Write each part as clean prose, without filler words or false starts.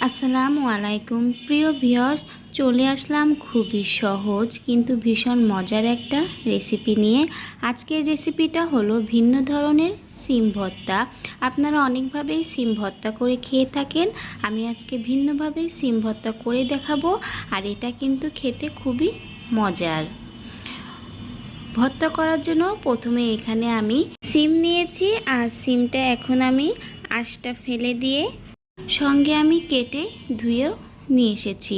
আসসালামু আলাইকুম প্রিয় ভিউয়ার্স, চলে আসলাম খুবই সহজ কিন্তু ভীষণ মজার একটা রেসিপি নিয়ে। আজকের রেসিপিটা হলো ভিন্ন ধরনের সিম ভর্তা। আপনারা অনেকভাবেই সিম ভর্তা করে খেয়ে থাকেন, আমি আজকে ভিন্নভাবেই সিম ভর্তা করে দেখাবো। আর এটা কিন্তু খেতে খুবই মজার। ভর্তা করার জন্য প্রথমে এখানে আমি সিম নিয়েছি, আর সিমটা এখন আমি আঁশটা ফেলে দিয়ে সঙ্গে আমি কেটে ধুয়েও নিয়ে এসেছি।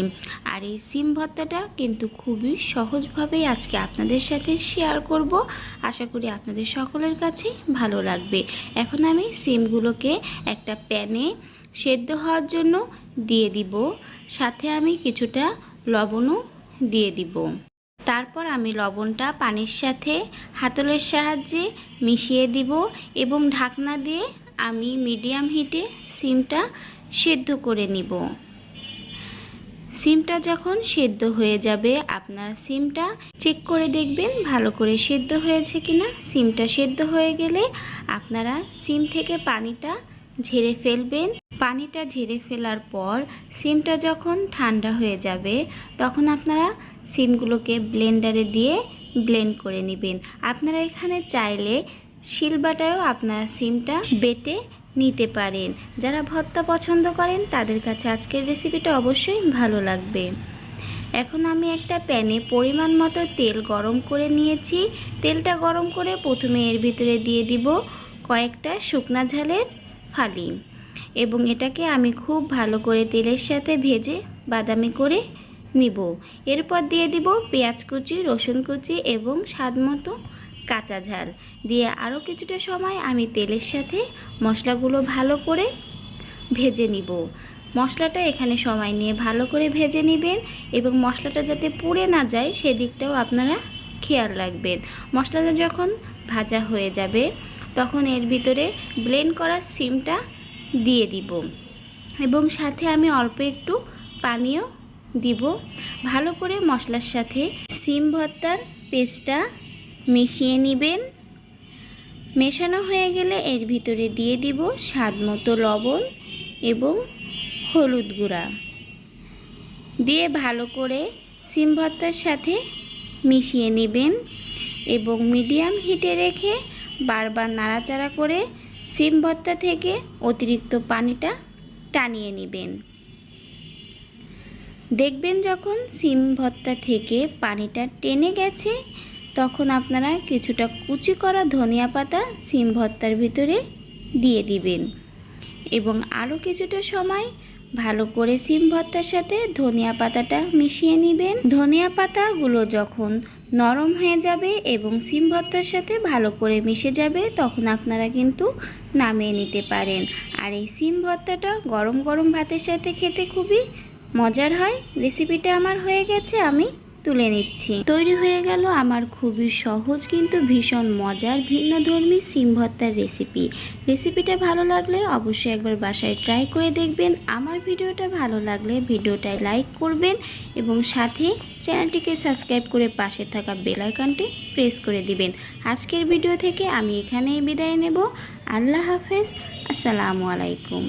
আর এই সিম ভর্তাটা কিন্তু খুবই সহজভাবেই আজকে আপনাদের সাথে শেয়ার করব। আশা করি আপনাদের সকলের কাছেই ভালো লাগবে। এখন আমি সিমগুলোকে একটা প্যানে সেদ্ধ হওয়ার জন্য দিয়ে দিব, সাথে আমি কিছুটা লবণও দিয়ে দিব। তারপর আমি লবণটা পানির সাথে হাতলের সাহায্যে মিশিয়ে দিব এবং ঢাকনা দিয়ে আমি মিডিয়াম হিটে সিমটা সেদ্ধ করে নিব। সিমটা যখন সেদ্ধ হয়ে যাবে, আপনার সিমটা চেক করে দেখবেন ভালো করে সেদ্ধ হয়েছে কিনা। সিমটা সেদ্ধ হয়ে গেলে আপনারা সিম থেকে পানিটা ঝেড়ে ফেলবেন। পানিটা ঝেড়ে ফেলার পর সিমটা যখন ঠান্ডা হয়ে যাবে, তখন আপনারা সিমগুলোকে ব্লেন্ডারে দিয়ে ব্লেন্ড করে নেবেন। আপনারা এখানে চাইলে শিলবাটায়ও আপনারা সিমটা বেটে নিতে পারেন। যারা ভর্তা পছন্দ করেন তাদের কাছে আজকের রেসিপিটা অবশ্যই ভালো লাগবে। এখন আমি একটা প্যানে পরিমাণ মতো তেল গরম করে নিয়েছি। তেলটা গরম করে প্রথমে এর ভিতরে দিয়ে দিব কয়েকটা শুকনা ঝালের ফালি, এবং এটাকে আমি খুব ভালো করে তেলের সাথে ভেজে বাদামি করে নিব। এরপর দিয়ে দিব পেঁয়াজ কুচি, রসুন কুচি এবং স্বাদমতো কাঁচা ঝাল দিয়ে আরও কিছুটা সময় আমি তেলের সাথে মশলাগুলো ভালো করে ভেজে নিব। মশলাটা এখানে সময় নিয়ে ভালো করে ভেজে নেবেন, এবং মশলাটা যাতে পুড়ে না যায় সেদিকটাও আপনারা খেয়াল রাখবেন। মশলাটা যখন ভাজা হয়ে যাবে, তখন এর ভিতরে ব্লেন্ড করা সিমটা দিয়ে দিব, এবং সাথে আমি অল্প একটু পানিও দিব। ভালো করে মশলার সাথে সিম ভর্তার পেস্টটা মিশিয়ে নেবেন। মেশানো হয়ে গেলে এর ভিতরে দিয়ে দিব স্বাদমতো লবণ এবং হলুদ গুঁড়া দিয়ে ভালো করে সিম ভর্তার সাথে মিশিয়ে নেবেন, এবং মিডিয়াম হিটে রেখে বারবার নাড়াচাড়া করে সিম ভর্তা থেকে অতিরিক্ত পানিটা টানিয়ে নেবেন। দেখবেন যখন সিম ভর্তা থেকে পানিটা টেনে গেছে, তখন আপনারা কিছুটা কুচি করা ধনিয়া পাতা সিম ভর্তার ভিতরে দিয়ে দিবেন, এবং আরও কিছুটা সময় ভালো করে সিম ভর্তার সাথে ধনিয়া পাতাটা মিশিয়ে নেবেন। ধনিয়া পাতাগুলো যখন নরম হয়ে যাবে এবং সিম ভর্তার সাথে ভালো করে মিশে যাবে, তখন আপনারা কিন্তু নামিয়ে নিতে পারেন। আর এই সিম ভর্তাটা গরম গরম ভাতের সাথে খেতে খুবই মজার হয়। রেসিপিটা আমার হয়ে গেছে, আমি তুলে নিচ্ছি। তৈরি হয়ে গেল আমার খুবই সহজ কিন্তু ভীষণ মজার ভিন্নধর্মী সিম ভর্তার রেসিপি। রেসিপিটা ভালো লাগলে অবশ্যই একবার বাসায় ট্রাই করে দেখবেন। আমার ভিডিওটা ভালো লাগলে ভিডিওটায় লাইক করবেন, এবং সাথে চ্যানেলটিকে সাবস্ক্রাইব করে পাশে থাকা বেল আইকনটি প্রেস করে দিবেন। আজকের ভিডিও থেকে আমি এখানেই বিদায় নেব। আল্লাহ হাফেজ, আসসালামু আলাইকুম।